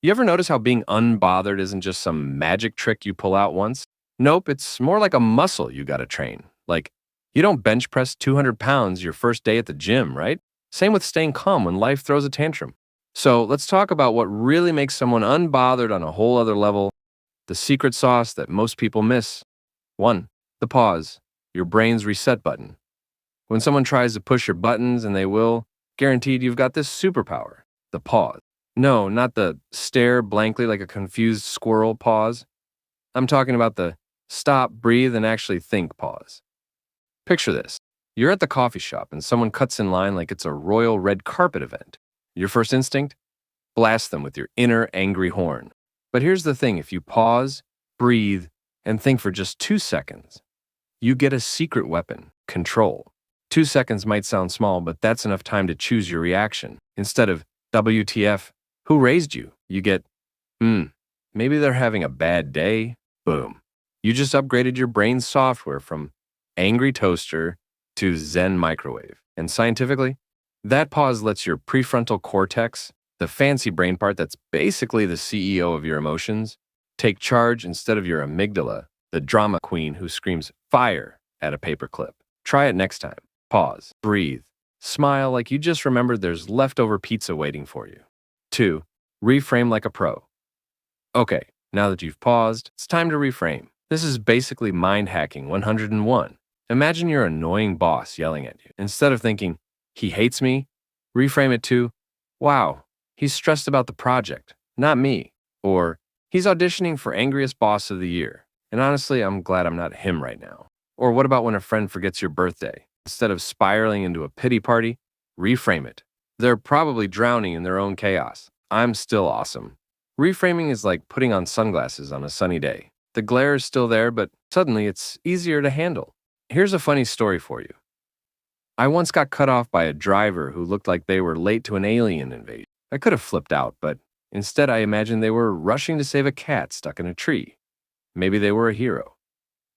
You ever notice how being unbothered isn't just some magic trick you pull out once? Nope, it's more like a muscle you gotta train. Like, you don't bench press 200 pounds your first day at the gym, right? Same with staying calm when life throws a tantrum. So let's talk about what really makes someone unbothered on a whole other level, the secret sauce that most people miss. 1. The pause, your brain's reset button. When someone tries to push your buttons, and they will, guaranteed you've got this superpower, the pause. No, not the stare blankly like a confused squirrel pause. I'm talking about the stop, breathe, and actually think pause. Picture this. You're at the coffee shop and someone cuts in line like it's a royal red carpet event. Your first instinct? Blast them with your inner angry horn. But here's the thing, if you pause, breathe, and think for just 2 seconds, you get a secret weapon, control. 2 seconds might sound small, but that's enough time to choose your reaction. Instead of WTF, who raised you? You get, maybe they're having a bad day. Boom. You just upgraded your brain's software from angry toaster to Zen microwave. And scientifically, that pause lets your prefrontal cortex, the fancy brain part that's basically the CEO of your emotions, take charge instead of your amygdala, the drama queen who screams fire at a paperclip. Try it next time. Pause, breathe, smile like you just remembered there's leftover pizza waiting for you. 2. Reframe like a pro. Okay, now that you've paused, it's time to reframe. This is basically mind hacking 101. Imagine your annoying boss yelling at you. Instead of thinking, he hates me, reframe it to, wow, he's stressed about the project, not me. Or, he's auditioning for angriest boss of the year. And honestly, I'm glad I'm not him right now. Or what about when a friend forgets your birthday? Instead of spiraling into a pity party, reframe it. They're probably drowning in their own chaos. I'm still awesome. Reframing is like putting on sunglasses on a sunny day. The glare is still there, but suddenly it's easier to handle. Here's a funny story for you. I once got cut off by a driver who looked like they were late to an alien invasion. I could have flipped out, but instead I imagined they were rushing to save a cat stuck in a tree. Maybe they were a hero.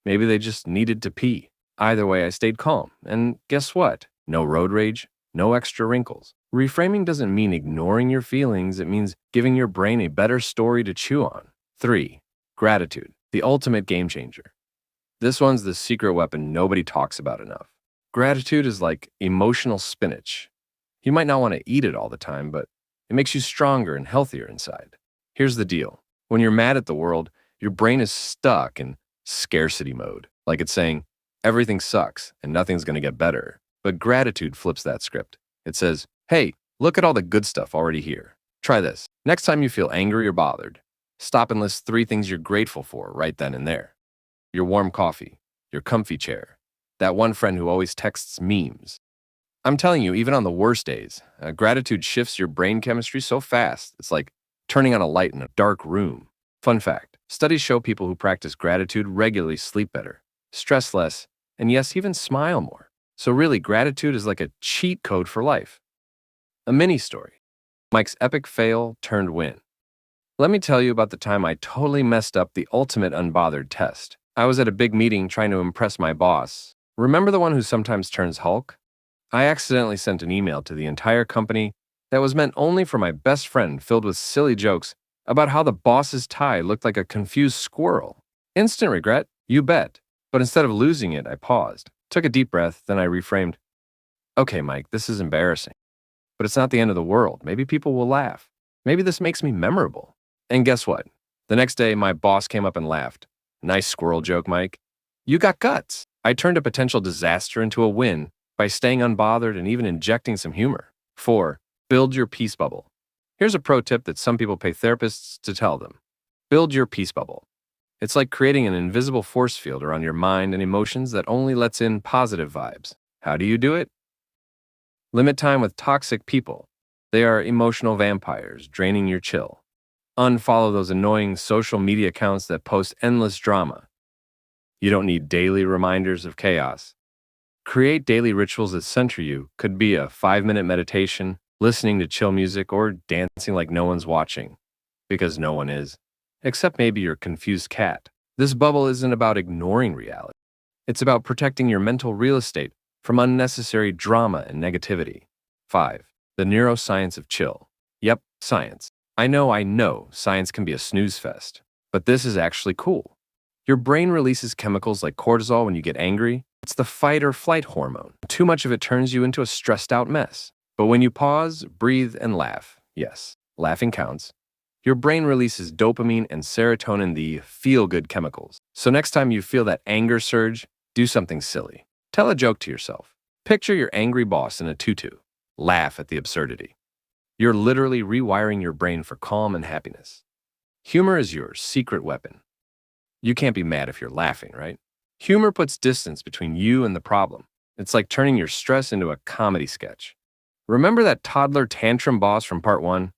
Maybe they just needed to pee. Either way, I stayed calm. And guess what? No road rage, no extra wrinkles. Reframing doesn't mean ignoring your feelings. It means giving your brain a better story to chew on. 3. Gratitude, the ultimate game changer. This one's the secret weapon nobody talks about enough. Gratitude is like emotional spinach. You might not want to eat it all the time, but it makes you stronger and healthier inside. Here's the deal. When you're mad at the world, your brain is stuck in scarcity mode, like it's saying, everything sucks and nothing's going to get better. But gratitude flips that script. It says, hey, look at all the good stuff already here. Try this. Next time you feel angry or bothered, stop and list 3 things you're grateful for right then and there. Your warm coffee, your comfy chair, that one friend who always texts memes. I'm telling you, even on the worst days, gratitude shifts your brain chemistry so fast, it's like turning on a light in a dark room. Fun fact, studies show people who practice gratitude regularly sleep better, stress less, and yes, even smile more. So really, gratitude is like a cheat code for life. A mini story. Mike's epic fail turned win. Let me tell you about the time I totally messed up the ultimate unbothered test. I was at a big meeting trying to impress my boss. Remember the one who sometimes turns Hulk? I accidentally sent an email to the entire company that was meant only for my best friend, filled with silly jokes about how the boss's tie looked like a confused squirrel. Instant regret, you bet. But instead of losing it, I paused, took a deep breath, then I reframed. Okay, Mike, this is embarrassing. But it's not the end of the world. Maybe people will laugh. Maybe this makes me memorable. And guess what? The next day, my boss came up and laughed. Nice squirrel joke, Mike. You got guts. I turned a potential disaster into a win by staying unbothered and even injecting some humor. 4. Build your peace bubble. Here's a pro tip that some people pay therapists to tell them. Build your peace bubble. It's like creating an invisible force field around your mind and emotions that only lets in positive vibes. How do you do it? Limit time with toxic people. They are emotional vampires, draining your chill. Unfollow those annoying social media accounts that post endless drama. You don't need daily reminders of chaos. Create daily rituals that center you. Could be a 5-minute meditation, listening to chill music, or dancing like no one's watching. Because no one is. Except maybe your confused cat. This bubble isn't about ignoring reality. It's about protecting your mental real estate from unnecessary drama and negativity. 5. The neuroscience of chill. Yep, science. I know, science can be a snooze fest, but this is actually cool. Your brain releases chemicals like cortisol when you get angry. It's the fight or flight hormone. Too much of it turns you into a stressed out mess. But when you pause, breathe, and laugh, yes, laughing counts, your brain releases dopamine and serotonin, the feel-good chemicals. So next time you feel that anger surge, do something silly. Tell a joke to yourself. Picture your angry boss in a tutu. Laugh at the absurdity. You're literally rewiring your brain for calm and happiness. Humor is your secret weapon. You can't be mad if you're laughing, right? Humor puts distance between you and the problem. It's like turning your stress into a comedy sketch. Remember that toddler tantrum boss from part 1?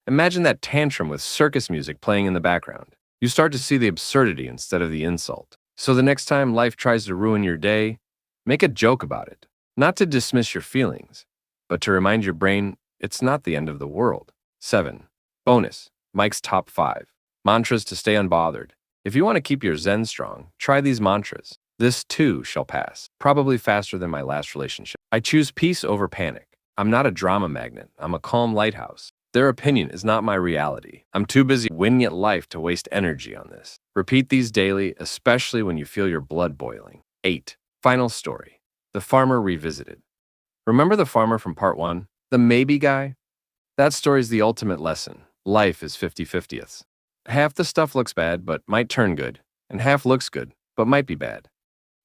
Imagine that tantrum with circus music playing in the background. You start to see the absurdity instead of the insult. So the next time life tries to ruin your day, make a joke about it. Not to dismiss your feelings, but to remind your brain it's not the end of the world. 7. Bonus. Mike's top 5. Mantras to stay unbothered. If you want to keep your zen strong, try these mantras. This too shall pass, probably faster than my last relationship. I choose peace over panic. I'm not a drama magnet. I'm a calm lighthouse. Their opinion is not my reality. I'm too busy winning at life to waste energy on this. Repeat these daily, especially when you feel your blood boiling. 8. Final story. The Farmer Revisited. Remember the farmer from part 1? The maybe guy? That story's the ultimate lesson. Life is 50-50ths. Half the stuff looks bad, but might turn good, and half looks good, but might be bad.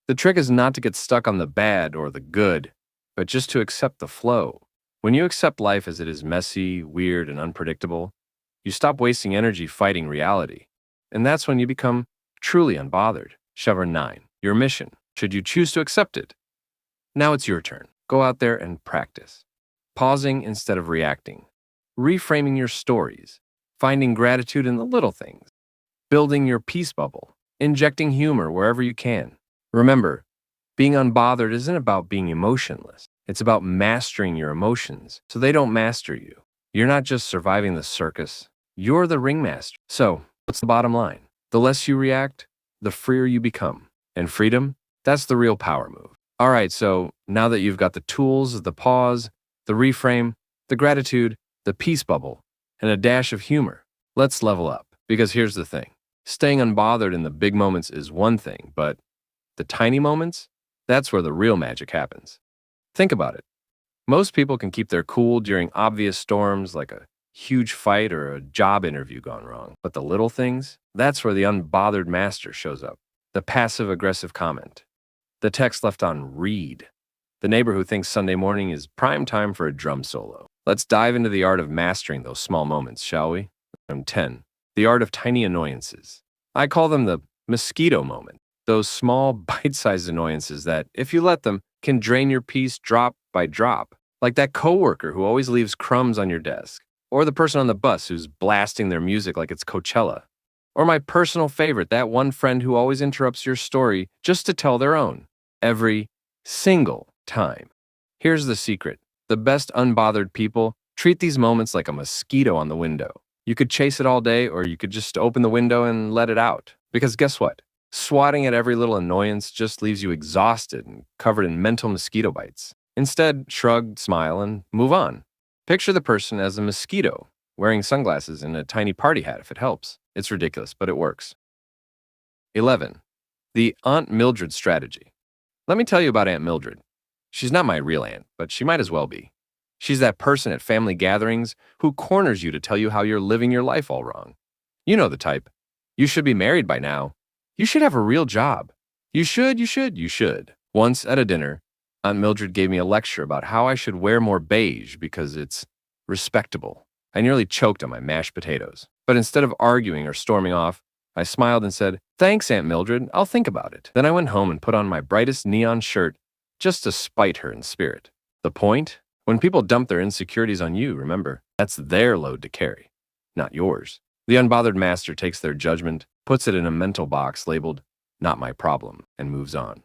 The trick is not to get stuck on the bad or the good, but just to accept the flow. When you accept life as it is messy, weird, and unpredictable, you stop wasting energy fighting reality. And that's when you become truly unbothered. Chevron 9. Your mission, should you choose to accept it. Now it's your turn. Go out there and practice. Pausing instead of reacting. Reframing your stories. Finding gratitude in the little things. Building your peace bubble. Injecting humor wherever you can. Remember, being unbothered isn't about being emotionless. It's about mastering your emotions so they don't master you. You're not just surviving the circus. You're the ringmaster. So, what's the bottom line? The less you react, the freer you become. And freedom, that's the real power move. All right, so now that you've got the tools, the pause, the reframe, the gratitude, the peace bubble, and a dash of humor, let's level up. Because here's the thing. Staying unbothered in the big moments is one thing, but the tiny moments, that's where the real magic happens. Think about it. Most people can keep their cool during obvious storms like a huge fight or a job interview gone wrong. But the little things, that's where the unbothered master shows up. The passive-aggressive comment. The text left on read. The neighbor who thinks Sunday morning is prime time for a drum solo. Let's dive into the art of mastering those small moments, shall we? 10. The art of tiny annoyances. I call them the mosquito moment. Those small, bite-sized annoyances that, if you let them, can drain your peace drop by drop. Like that coworker who always leaves crumbs on your desk. Or the person on the bus who's blasting their music like it's Coachella. Or my personal favorite, that one friend who always interrupts your story just to tell their own. Every single time. Here's the secret. The best unbothered people treat these moments like a mosquito on the window. You could chase it all day, or you could just open the window and let it out. Because guess what? Swatting at every little annoyance just leaves you exhausted and covered in mental mosquito bites. Instead, shrug, smile, and move on. Picture the person as a mosquito, wearing sunglasses and a tiny party hat if it helps. It's ridiculous, but it works. 11. The Aunt Mildred strategy. Let me tell you about Aunt Mildred. She's not my real aunt, but she might as well be. She's that person at family gatherings who corners you to tell you how you're living your life all wrong. You know the type. You should be married by now. You should have a real job. You should. Once at a dinner, Aunt Mildred gave me a lecture about how I should wear more beige because it's respectable. I nearly choked on my mashed potatoes. But instead of arguing or storming off, I smiled and said, "Thanks, Aunt Mildred, I'll think about it." Then I went home and put on my brightest neon shirt just to spite her in spirit. The point? When people dump their insecurities on you, remember, that's their load to carry, not yours. The unbothered master takes their judgment, puts it in a mental box labeled, "Not my problem," and moves on.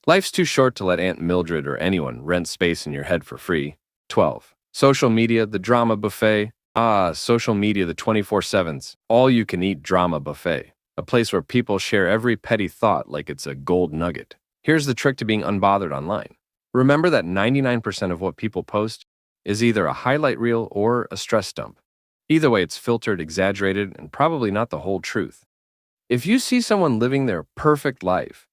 Life's too short to let Aunt Mildred or anyone rent space in your head for free. 12. Social media, the drama buffet. Social media, the 24/7s. All-you-can-eat drama buffet. A place where people share every petty thought like it's a gold nugget. Here's the trick to being unbothered online. Remember that 99% of what people post is either a highlight reel or a stress dump. Either way, it's filtered, exaggerated, and probably not the whole truth. If you see someone living their perfect life,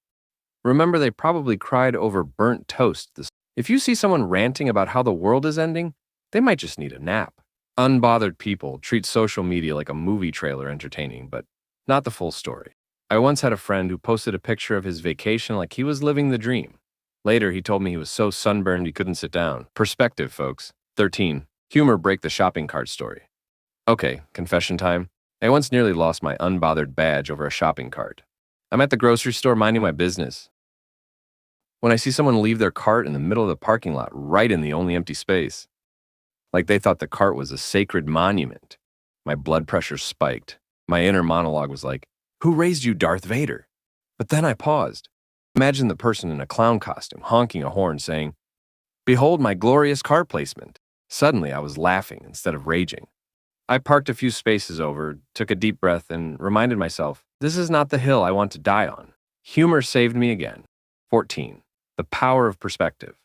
remember they probably cried over burnt toast. If you see someone ranting about how the world is ending, they might just need a nap. Unbothered people treat social media like a movie trailer entertaining, but not the full story. I once had a friend who posted a picture of his vacation like he was living the dream. Later, he told me he was so sunburned he couldn't sit down. Perspective, folks. 13. Humor break the shopping cart story. Okay, confession time. I once nearly lost my unbothered badge over a shopping cart. I'm at the grocery store minding my business when I see someone leave their cart in the middle of the parking lot, right in the only empty space. Like they thought the cart was a sacred monument. My blood pressure spiked. My inner monologue was like, "Who raised you, Darth Vader?" But then I paused. Imagine the person in a clown costume honking a horn saying, "Behold my glorious cart placement." Suddenly I was laughing instead of raging. I parked a few spaces over, took a deep breath, and reminded myself, this is not the hill I want to die on. Humor saved me again. 14. The power of perspective.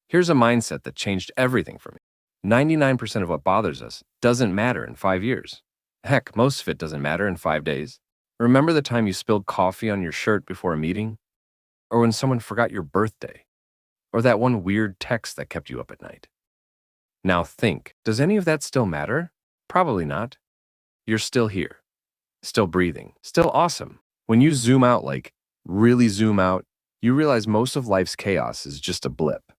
Here's a mindset that changed everything for me. 99% of what bothers us doesn't matter in 5 years. Heck, most of it doesn't matter in 5 days. Remember the time you spilled coffee on your shirt before a meeting? Or when someone forgot your birthday? Or that one weird text that kept you up at night? Now think, does any of that still matter? Probably not. You're still here, still breathing, still awesome. When you zoom out, like really zoom out, you realize most of life's chaos is just a blip.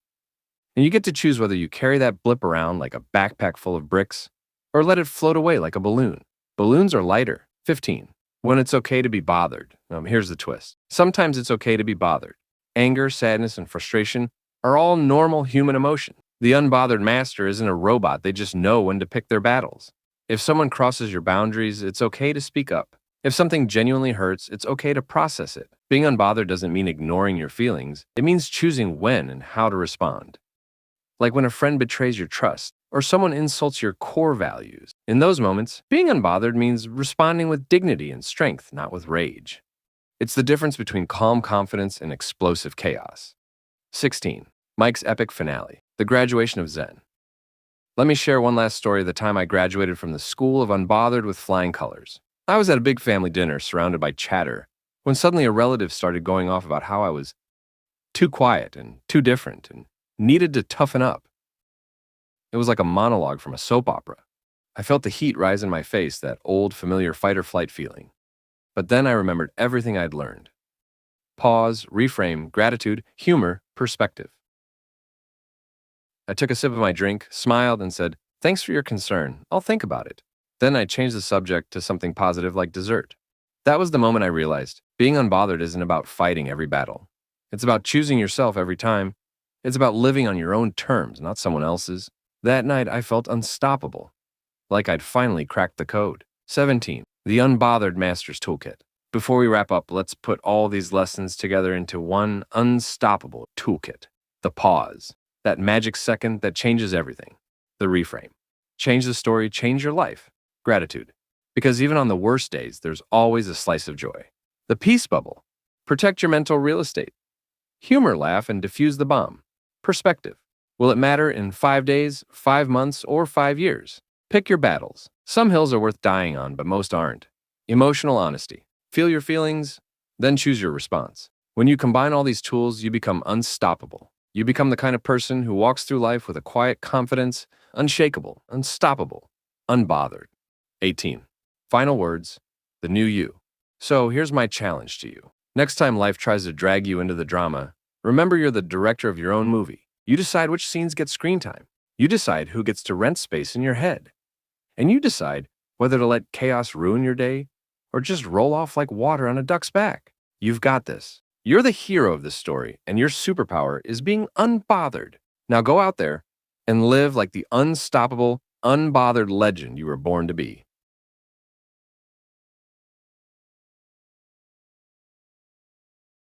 And you get to choose whether you carry that blip around like a backpack full of bricks or let it float away like a balloon. Balloons are lighter. 15. When it's okay to be bothered. Here's the twist. Sometimes it's okay to be bothered. Anger, sadness, and frustration are all normal human emotions. The unbothered master isn't a robot. They just know when to pick their battles. If someone crosses your boundaries, it's okay to speak up. If something genuinely hurts, it's okay to process it. Being unbothered doesn't mean ignoring your feelings. It means choosing when and how to respond. Like when a friend betrays your trust or someone insults your core values. In those moments, being unbothered means responding with dignity and strength, not with rage. It's the difference between calm confidence and explosive chaos. 16. Mike's epic finale, the graduation of Zen. Let me share one last story of the time I graduated from the School of Unbothered with flying colors. I was at a big family dinner surrounded by chatter when suddenly a relative started going off about how I was too quiet and too different and needed to toughen up. It was like a monologue from a soap opera. I felt the heat rise in my face, that old familiar fight-or-flight feeling. But then I remembered everything I'd learned. Pause, reframe, gratitude, humor, perspective. I took a sip of my drink, smiled, and said, "Thanks for your concern. I'll think about it." Then I changed the subject to something positive like dessert. That was the moment I realized being unbothered isn't about fighting every battle. It's about choosing yourself every time. It's about living on your own terms, not someone else's. That night, I felt unstoppable, like I'd finally cracked the code. 17. The Unbothered Master's Toolkit. Before we wrap up, let's put all these lessons together into one unstoppable toolkit. The pause. That magic second that changes everything. The reframe. Change the story, change your life. Gratitude. Because even on the worst days, there's always a slice of joy. The peace bubble. Protect your mental real estate. Humor, laugh, and diffuse the bomb. Perspective. Will it matter in 5 days, 5 months, or 5 years? Pick your battles. Some hills are worth dying on, but most aren't. Emotional honesty. Feel your feelings, then choose your response. When you combine all these tools, you become unstoppable. You become the kind of person who walks through life with a quiet confidence, unshakable, unstoppable, unbothered. 18. Final words, the new you. So here's my challenge to you. Next time life tries to drag you into the drama, remember you're the director of your own movie. You decide which scenes get screen time. You decide who gets to rent space in your head. And you decide whether to let chaos ruin your day or just roll off like water on a duck's back. You've got this. You're the hero of this story, and your superpower is being unbothered. Now go out there and live like the unstoppable, unbothered legend you were born to be.